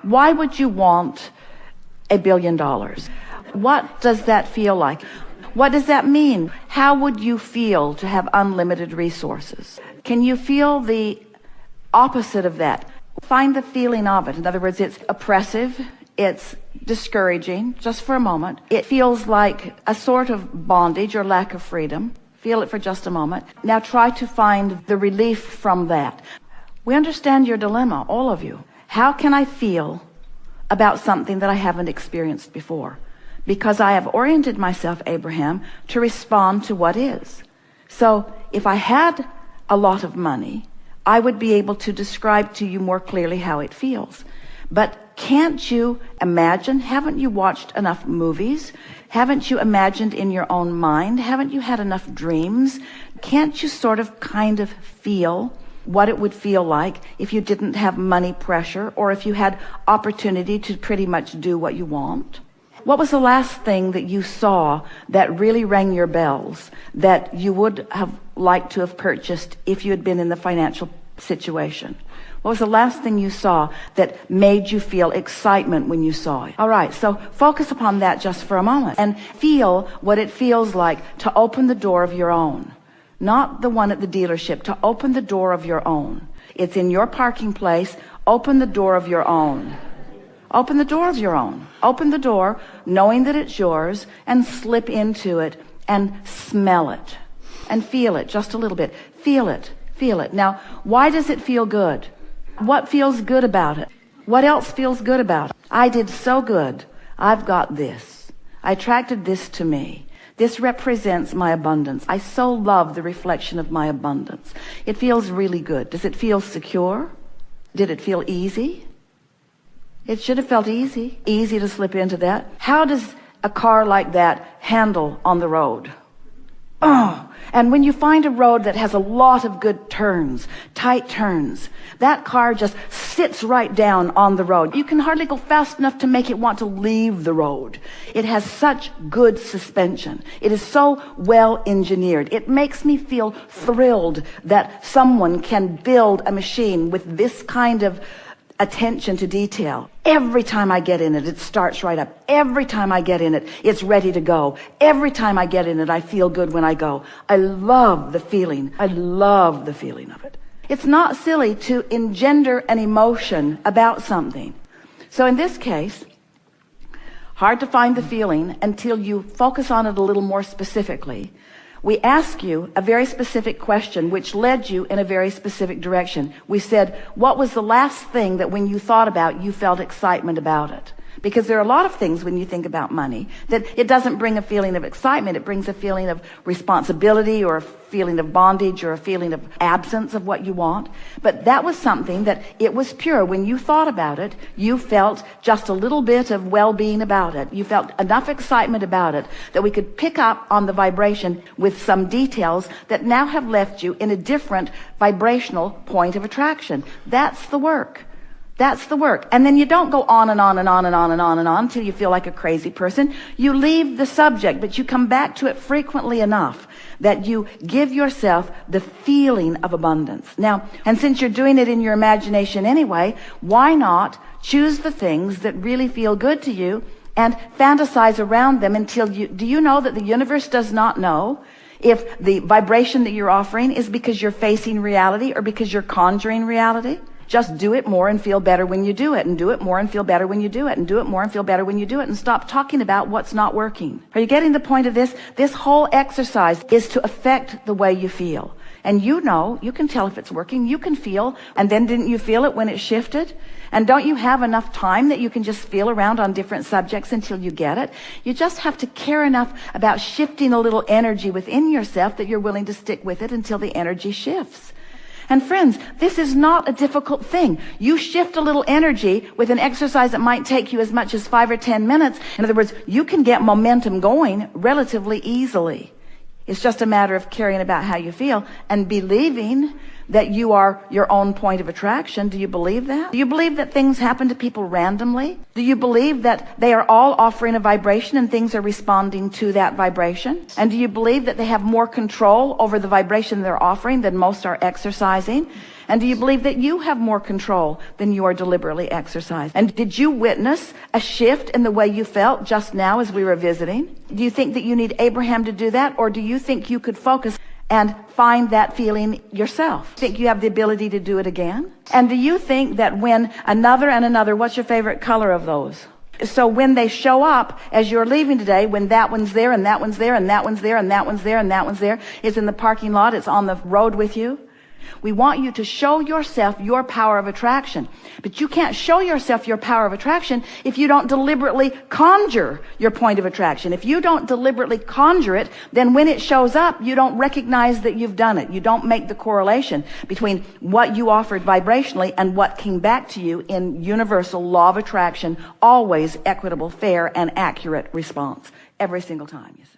Why would you want $1 billion? What does that feel like? What does that mean? How would you feel to have unlimited resources? Can you feel the opposite of that? Find the feeling of it. In other words, it's oppressive, it's discouraging, just for a moment. It feels like a sort of bondage or lack of freedom. Feel it for just a moment. Now try to find the relief from that. We understand your dilemma, all of you. How can I feel about something that I haven't experienced before? Because I have oriented myself, Abraham, to respond to what is. So if I had a lot of money, I would be able to describe to you more clearly how it feels. But can't you imagine? Haven't you watched enough movies? Haven't you imagined in your own mind? Haven't you had enough dreams? Can't you sort of kind of feel what it would feel like if you didn't have money pressure, or if you had opportunity to pretty much do what you want? What was the last thing that you saw that really rang your bells, that you would have liked to have purchased if you had been in the financial situation? What was the last thing you saw that made you feel excitement when you saw it? All right, so focus upon that just for a moment and feel what it feels like to open the door of your own. Not the one at the dealership, to open the door of your own. It's in your parking place. Open the door of your own. Open the door of your own. Open the door, knowing that it's yours, and slip into it and smell it and feel it just a little bit. Feel it. Feel it. Now, why does it feel good? What feels good about it? What else feels good about it? I did so good. I've got this. I attracted this to me. This represents my abundance. I so love the reflection of my abundance. It feels really good. Does it feel secure? Did it feel easy? It should have felt easy. Easy to slip into that. How does a car like that handle on the road? Oh, and when you find a road that has a lot of good turns, tight turns, that car just sits right down on the road. You can hardly go fast enough to make it want to leave the road. It has such good suspension. It is so well engineered. It makes me feel thrilled that someone can build a machine with this kind of attention to detail. Every time I get in it, it starts right up. Every time I get in it, it's ready to go. Every time I get in it, I feel good when I go. I love the feeling. I love the feeling of it. It's not silly to engender an emotion about something. So in this case, hard to find the feeling until you focus on it a little more specifically. We ask you a very specific question which led you in a very specific direction. We said, what was the last thing that when you thought about, you felt excitement about it? Because there are a lot of things when you think about money that it doesn't bring a feeling of excitement. It brings a feeling of responsibility or a feeling of bondage or a feeling of absence of what you want. But that was something that it was pure. When you thought about it, you felt just a little bit of well-being about it. You felt enough excitement about it that we could pick up on the vibration with some details that now have left you in a different vibrational point of attraction. That's the work. That's the work. And then you don't go on and on and on and on and on and on until you feel like a crazy person. You leave the subject, but you come back to it frequently enough that you give yourself the feeling of abundance. Now, and since you're doing it in your imagination anyway, why not choose the things that really feel good to you and fantasize around them until do you know that the universe does not know if the vibration that you're offering is because you're facing reality or because you're conjuring reality? Just do it more and feel better when you do it, and do it more and feel better when you do it, and do it more and feel better when you do it, and stop talking about what's not working. Are you getting the point of this? This whole exercise is to affect the way you feel. And you know, you can tell if it's working, you can feel, and then didn't you feel it when it shifted? And don't you have enough time that you can just feel around on different subjects until you get it? You just have to care enough about shifting a little energy within yourself that you're willing to stick with it until the energy shifts. And friends, this is not a difficult thing. You shift a little energy with an exercise that might take you as much as 5 or 10 minutes. In other words, you can get momentum going relatively easily. It's just a matter of caring about how you feel and believing that you are your own point of attraction? Do you believe that? Do you believe that things happen to people randomly? Do you believe that they are all offering a vibration and things are responding to that vibration? And do you believe that they have more control over the vibration they're offering than most are exercising? And do you believe that you have more control than you are deliberately exercising? And did you witness a shift in the way you felt just now as we were visiting? Do you think that you need Abraham to do that? Or do you think you could focus and find that feeling yourself? Think you have the ability to do it again? And do you think that when another and another, what's your favorite color of those? So when they show up as you're leaving today, when that one's there and that one's there and that one's there and that one's there and that one's there, it's in the parking lot, it's on the road with you. We want you to show yourself your power of attraction. But you can't show yourself your power of attraction if you don't deliberately conjure your point of attraction. If you don't deliberately conjure it, then when it shows up, you don't recognize that you've done it. You don't make the correlation between what you offered vibrationally and what came back to you in universal law of attraction, always equitable, fair, and accurate response every single time, you see.